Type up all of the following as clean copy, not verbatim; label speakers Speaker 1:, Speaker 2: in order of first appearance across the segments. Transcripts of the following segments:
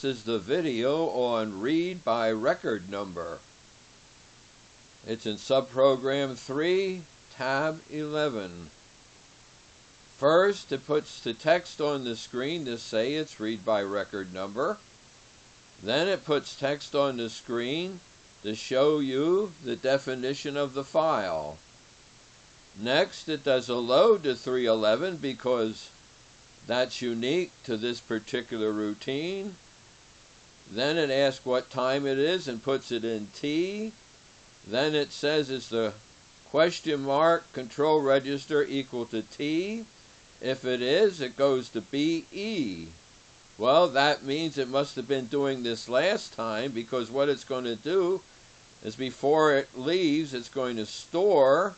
Speaker 1: This is the video on read by record number. It's in subprogram 3, tab 11. First, it puts the text on the screen to say it's read by record number. Then it puts text on the screen to show you the definition of the file. Next, it does a load to 311 because that's unique to this particular routine. Then it asks what time it is and puts it in T. Then it says is the question mark control register equal to T. If it is, it goes to BE. Well, that means it must have been doing this last time, because what it's going to do is before it leaves, it's going to store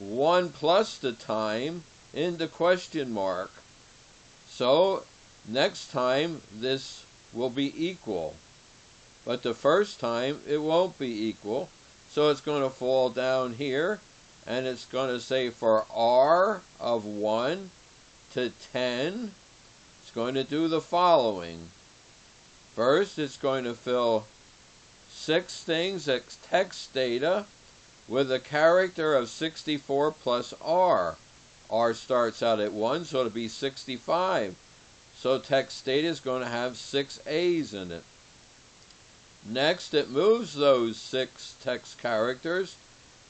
Speaker 1: 1 plus the time in the question mark. So next time this will be equal, but the first time it won't be equal. So it's going to fall down here, and it's going to say for R of 1 to 10, it's going to do the following. First, it's going to fill 6 things as text data with a character of 64 plus R. R starts out at 1, so it'll be 65. So text data is going to have 6 A's in it. Next, it moves those 6 text characters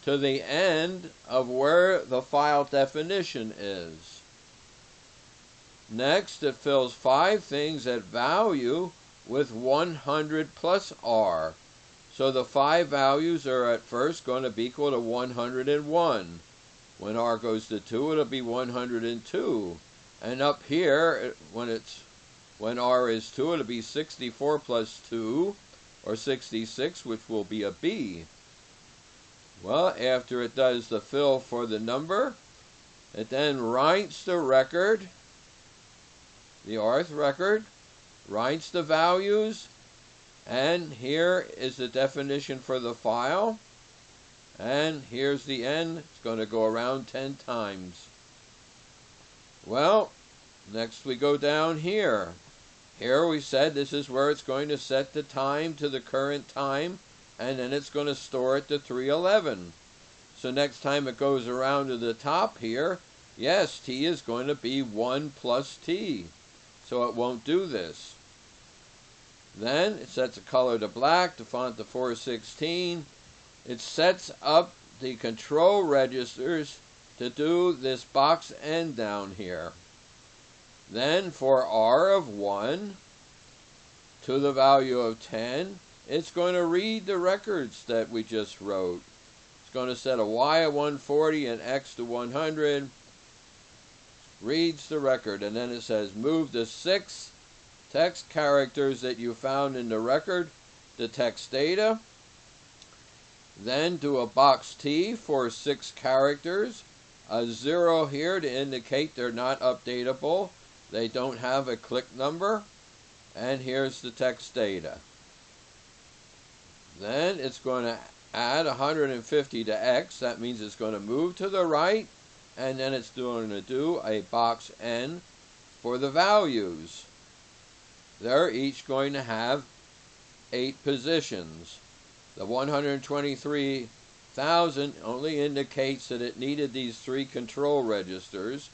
Speaker 1: to the end of where the file definition is. Next, it fills 5 things at value with 100 plus R. So the 5 values are at first going to be equal to 101. When R goes to 2, it'll be 102. And up here, when R is 2, it'll be 64 plus 2, or 66, which will be a B. Well, after it does the fill for the number, it then writes the record, the rth record, writes the values, and here is the definition for the file. And here's the end. It's going to go around 10 times. Well, next we go down here. Here we said this is where it's going to set the time to the current time, and then it's going to store it to 311. So next time it goes around to the top here, yes, T is going to be 1 plus T. So it won't do this. Then it sets the color to black, the font to 416. It sets up the control registers to do this box N down here. Then for R of 1 to the value of 10, it's going to read the records that we just wrote. It's going to set a Y of 140 and X to 100. Reads the record, and then it says move the 6 text characters that you found in the record to text data. Then do a box T for 6 characters, a 0 here to indicate they're not updatable. They don't have a click number. And here's the text data. Then it's going to add 150 to X. That means it's going to move to the right. And then it's going to do a box N for the values. They're each going to have 8 positions. The 123,000 only indicates that it needed these 3 control registers,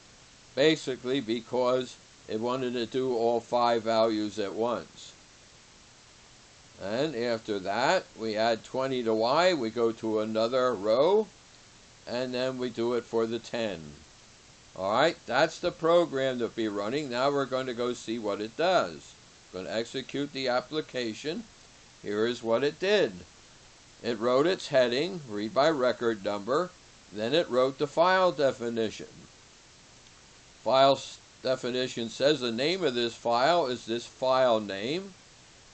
Speaker 1: basically because it wanted to do all 5 values at once. And after that, we add 20 to Y, we go to another row, and then we do it for the 10. Alright, that's the program to be running. Now we're going to go see what it does. Going to execute the application. Here is what it did. It wrote its heading, read by record number, then it wrote the file definition. File definition says the name of this file is this file name.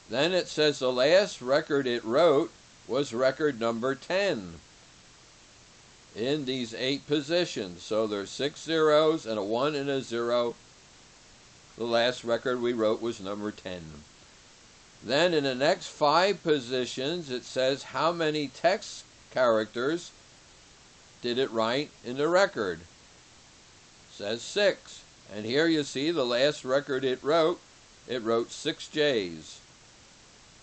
Speaker 1: Then it says the last record it wrote was record number 10 in these 8 positions. So there's 6 zeros and a 1 and a 0. The last record we wrote was number 10. Then in the next 5 positions, it says how many text characters did it write in the record. It says 6. And here you see the last record it wrote it wrote 6 J's.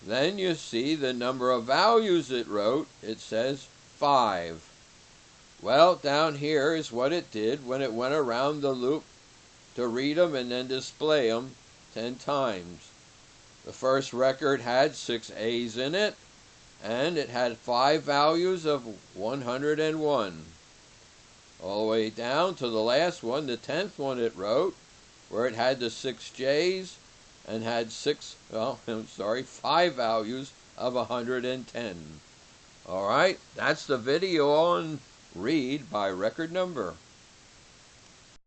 Speaker 1: Then you see the number of values it wrote. It says 5. Well, down here is what it did when it went around the loop to read them and then display them 10 times. The first record had 6 A's in it, and it had 5 values of 101. All the way down to the last one, the 10th one it wrote, where it had the 6 J's and had 5 values of 110. All right, that's the video on Read by record number.